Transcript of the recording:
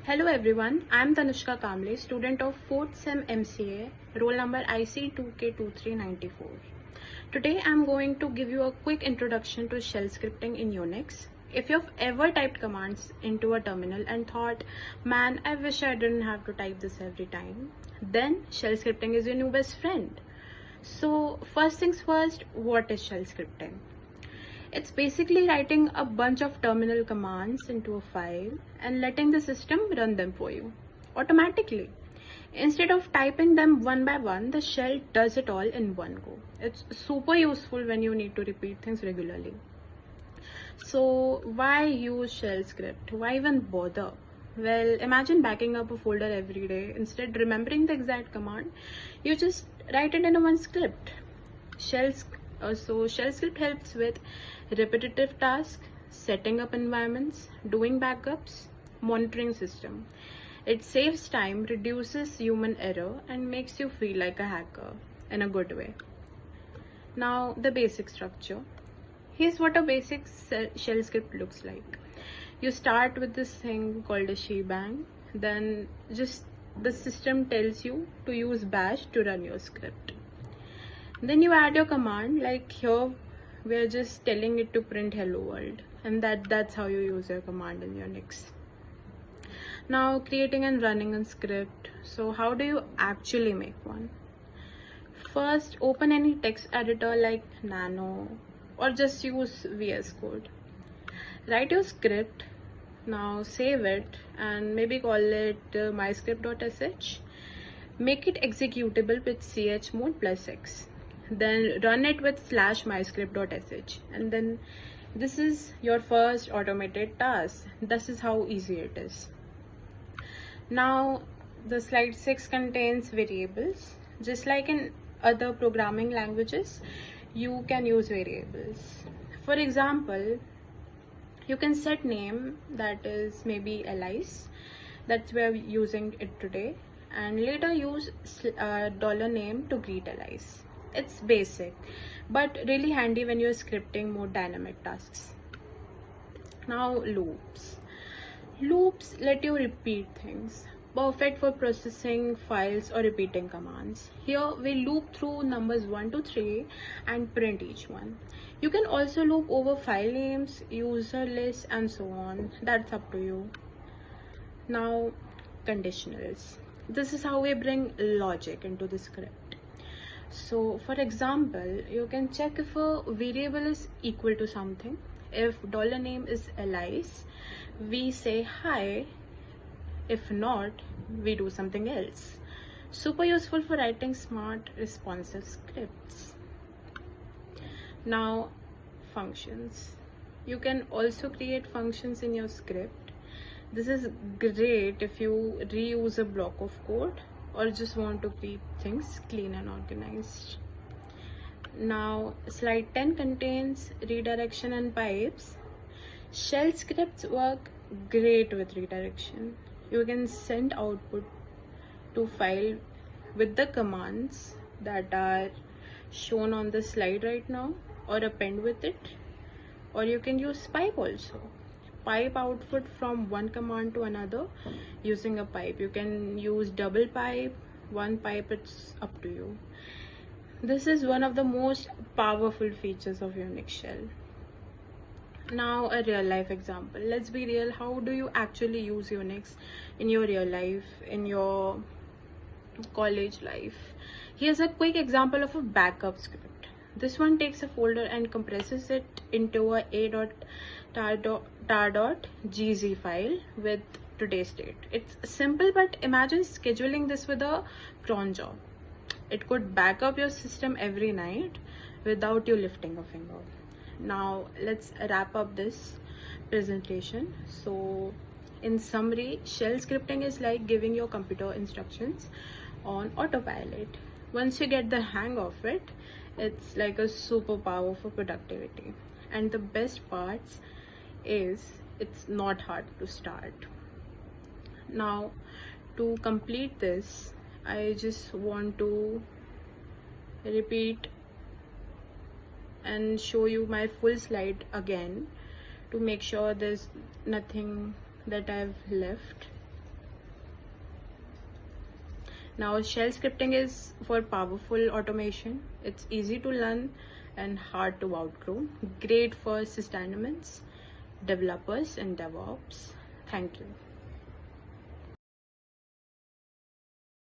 Hello everyone, I am Tanushka Kamble, student of 4th SEM MCA, roll number IC2K2394. Today I am going to give you a quick introduction to shell scripting in Unix. If you've ever typed commands into a terminal and thought, man, I wish I didn't have to type this every time, then shell scripting is your new best friend. So first things first, what is shell scripting? It's basically writing a bunch of terminal commands into a file and letting the system run them for you automatically. Instead of typing them one by one, the shell does it all in one go. It's super useful when you need to repeat things regularly. So why use shell script? Why even bother? Well, imagine backing up a folder every day. Instead remembering the exact command, you just write it in a one script. Shell script helps with repetitive tasks, setting up environments, doing backups, monitoring system. It saves time, reduces human error, and makes you feel like a hacker in a good way. Now, the basic structure. Here's what a basic shell script looks like. You start with this thing called a shebang, then just the system tells you to use bash to run your script. Then you add your command, like here we're just telling it to print hello world, and that's how you use your command in Unix. Now creating and running a script. So how do you actually make one? First, open any text editor like Nano or just use VS Code. Write your script, now save it and maybe call it myscript.sh. Make it executable with chmod +x. Then run it with /myscript.sh, and then this is your first automated task. This is how easy it is. Now the slide 6 contains variables. Just like in other programming languages, you can use variables. For example, you can set name, that is maybe Alice, that's where we're using it today, and later use $name to greet Alice. It's basic, but really handy when you're scripting more dynamic tasks. Now loops. Loops let you repeat things. Perfect for processing files or repeating commands. Here we loop through numbers 1 to 3 and print each one. You can also loop over file names, user lists, and so on. That's up to you. Now conditionals. This is how we bring logic into the script. So for example, you can check if a variable is equal to something. If $name is Alice, we say hi. If not, we do something else. Super useful for writing smart, responsive scripts. Now, functions. You can also create functions in your script. This is great if you reuse a block of code or just want to keep things clean and organized. Now, slide 10 contains redirection and pipes. Shell scripts work great with redirection. You can send output to file with the commands that are shown on the slide right now, or append with it, or you can use pipe also. Pipe output from one command to another using a pipe. You can use double pipe, one pipe, it's up to you. This is one of the most powerful features of Unix shell. Now a real life example. Let's be real, how do you actually use Unix in your real life, in your college life? Here's a quick example of a backup script. This one takes a folder and compresses it into a tar.gz file with today's date. It's simple, but imagine scheduling this with a cron job. It could back up your system every night without you lifting a finger. Now let's wrap up this presentation. So in summary, shell scripting is like giving your computer instructions on autopilot. Once you get the hang of it, it's like a superpower for productivity. And the best parts is it's not hard to start. Now to complete this, I just want to repeat and show you my full slide again to make sure there's nothing that I've left. Now, shell scripting is for powerful automation. It's easy to learn and hard to outgrow. Great for sysadmins, developers, and DevOps. Thank you.